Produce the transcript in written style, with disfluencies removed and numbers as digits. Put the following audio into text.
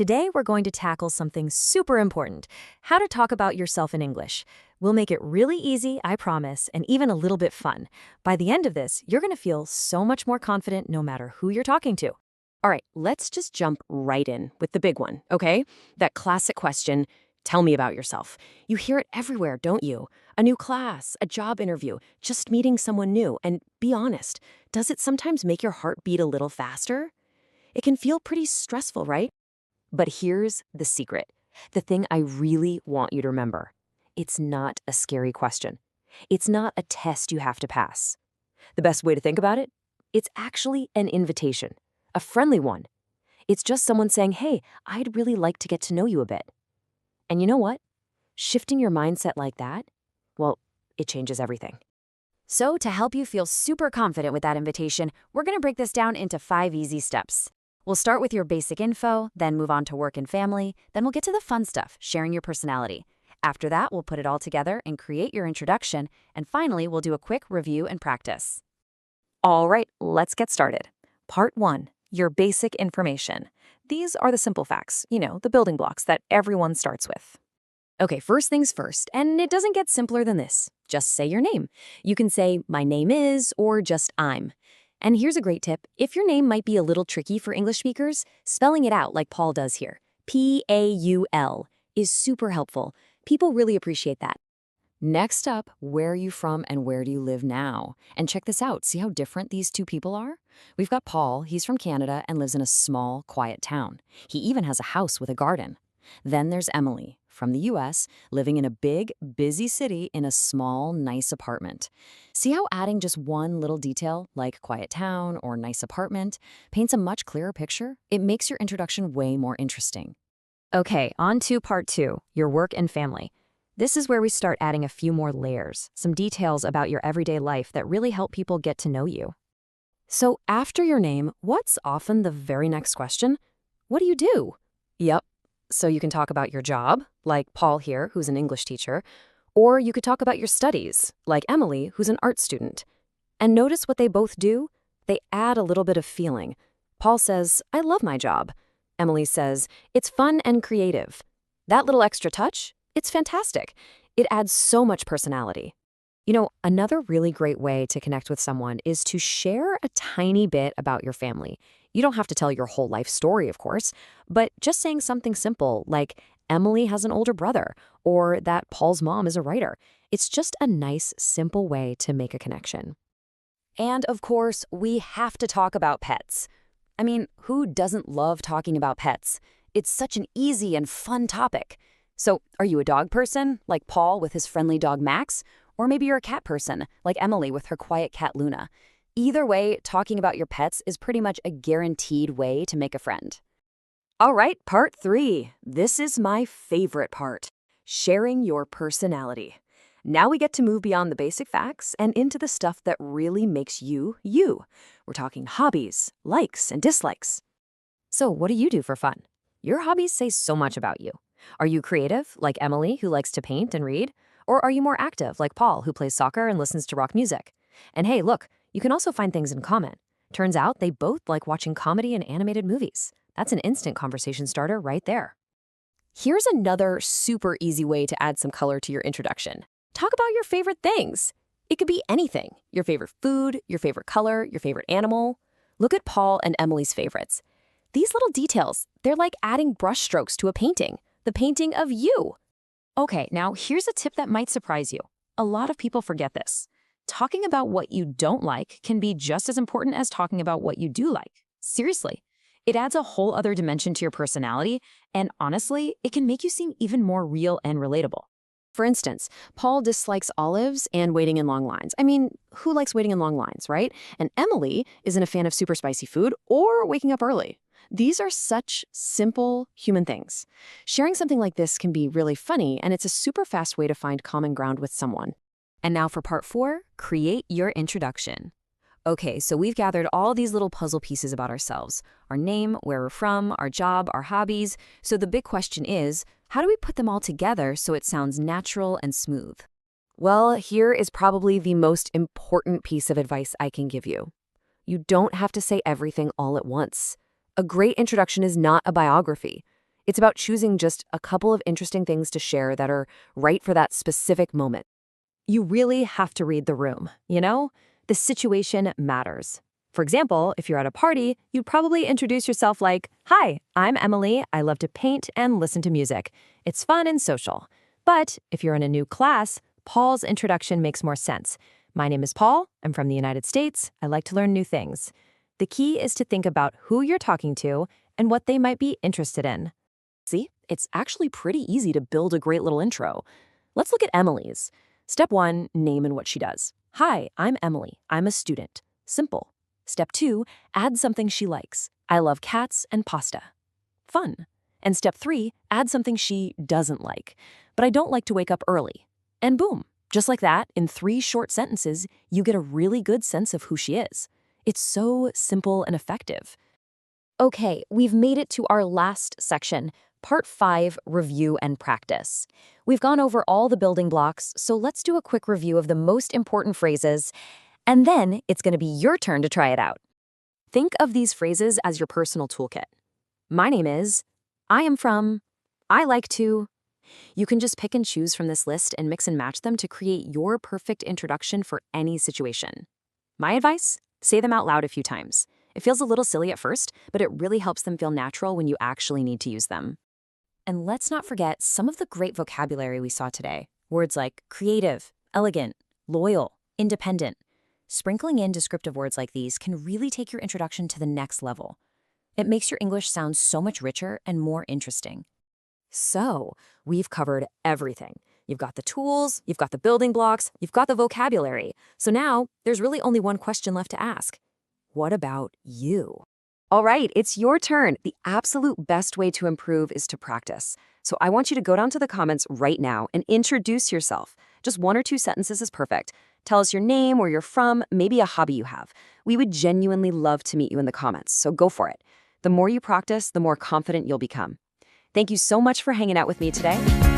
Today, we're going to tackle something super important: how to talk about yourself in English. We'll make it really easy, I promise, and even a little bit fun. By the end of this, you're going to feel so much more confident no matter who you're talking to. All right, let's just jump right in with the big one, okay? That classic question: tell me about yourself. You hear it everywhere, don't you? A new class, a job interview, just meeting someone new. And be honest, does it sometimes make your heart beat a little faster? It can feel pretty stressful, right? But here's the secret, the thing I really want you to remember. It's not a scary question. It's not a test you have to pass. The best way to think about it? It's actually an invitation, a friendly one. It's just someone saying, hey, I'd really like to get to know you a bit. And you know what? Shifting your mindset like that, well, it changes everything. So to help you feel super confident with that invitation, we're going to break this down into 5 easy steps. We'll start with your basic info, then move on to work and family, then we'll get to the fun stuff, sharing your personality. After that, we'll put it all together and create your introduction, and finally, we'll do a quick review and practice. All right, let's get started. Part 1, your basic information. These are the simple facts, the building blocks that everyone starts with. Okay, first things first, and it doesn't get simpler than this. Just say your name. You can say, my name is, or just I'm. And here's a great tip. If your name might be a little tricky for English speakers, spelling it out like Paul does here, P-A-U-L, is super helpful. People really appreciate that. Next up, where are you from and where do you live now? And check this out. See how different these two people are? We've got Paul. He's from Canada and lives in a small, quiet town. He even has a house with a garden. Then there's Emily, from the US, living in a big, busy city in a small, nice apartment. See how adding just one little detail, like quiet town or nice apartment, paints a much clearer picture? It makes your introduction way more interesting. Okay, on to part 2, your work and family. This is where we start adding a few more layers, some details about your everyday life that really help people get to know you. So after your name, what's often the very next question? What do you do? Yep. So you can talk about your job, like Paul here, who's an English teacher, or you could talk about your studies, like Emily, who's an art student. And notice what they both do? They add a little bit of feeling. Paul says, I love my job. Emily says, it's fun and creative. That little extra touch, it's fantastic. It adds so much personality. Another really great way to connect with someone is to share a tiny bit about your family. You don't have to tell your whole life story, of course, but just saying something simple like Emily has an older brother or that Paul's mom is a writer. It's just a nice, simple way to make a connection. And of course, we have to talk about pets. I mean, who doesn't love talking about pets? It's such an easy and fun topic. So, are you a dog person, like Paul with his friendly dog Max? Or maybe you're a cat person, like Emily with her quiet cat Luna. Either way, talking about your pets is pretty much a guaranteed way to make a friend. All right, part 3. This is my favorite part: sharing your personality. Now we get to move beyond the basic facts and into the stuff that really makes you, you. We're talking hobbies, likes, and dislikes. So what do you do for fun? Your hobbies say so much about you. Are you creative, like Emily, who likes to paint and read? Or are you more active, like Paul, who plays soccer and listens to rock music? And hey, look, you can also find things in common. Turns out they both like watching comedy and animated movies. That's an instant conversation starter right there. Here's another super easy way to add some color to your introduction. Talk about your favorite things. It could be anything: your favorite food, your favorite color, your favorite animal. Look at Paul and Emily's favorites. These little details, they're like adding brushstrokes to a painting, the painting of you. Okay, now here's a tip that might surprise you. A lot of people forget this. Talking about what you don't like can be just as important as talking about what you do like. Seriously. It adds a whole other dimension to your personality, and honestly, it can make you seem even more real and relatable. For instance, Paul dislikes olives and waiting in long lines. I mean, who likes waiting in long lines, right? And Emily isn't a fan of super spicy food or waking up early. These are such simple human things. Sharing something like this can be really funny, and it's a super fast way to find common ground with someone. And now for part 4, create your introduction. Okay, so we've gathered all these little puzzle pieces about ourselves: our name, where we're from, our job, our hobbies. So the big question is, how do we put them all together so it sounds natural and smooth? Well, here is probably the most important piece of advice I can give you. You don't have to say everything all at once. A great introduction is not a biography. It's about choosing just a couple of interesting things to share that are right for that specific moment. You really have to read the room, you know? The situation matters. For example, if you're at a party, you'd probably introduce yourself like, "Hi, I'm Emily. I love to paint and listen to music. It's fun and social." But if you're in a new class, Paul's introduction makes more sense. "My name is Paul. I'm from the United States. I like to learn new things." The key is to think about who you're talking to and what they might be interested in. See, it's actually pretty easy to build a great little intro. Let's look at Emily's. Step 1, name and what she does. "Hi, I'm Emily. I'm a student." Simple. Step 2, add something she likes. "I love cats and pasta." Fun. And step 3, add something she doesn't like. "But I don't like to wake up early." And boom, just like that, in 3 short sentences, you get a really good sense of who she is. It's so simple and effective. Okay, we've made it to our last section, Part 5, Review and Practice. We've gone over all the building blocks, so let's do a quick review of the most important phrases, and then it's going to be your turn to try it out. Think of these phrases as your personal toolkit. My name is, I am from, I like to. You can just pick and choose from this list and mix and match them to create your perfect introduction for any situation. My advice? Say them out loud a few times. It feels a little silly at first, but it really helps them feel natural when you actually need to use them. And let's not forget some of the great vocabulary we saw today. Words like creative, elegant, loyal, independent. Sprinkling in descriptive words like these can really take your introduction to the next level. It makes your English sound so much richer and more interesting. So, we've covered everything. You've got the tools, you've got the building blocks, you've got the vocabulary. So now, there's really only one question left to ask. What about you? All right, it's your turn. The absolute best way to improve is to practice. So I want you to go down to the comments right now and introduce yourself. Just 1 or 2 sentences is perfect. Tell us your name, where you're from, maybe a hobby you have. We would genuinely love to meet you in the comments, so go for it. The more you practice, the more confident you'll become. Thank you so much for hanging out with me today.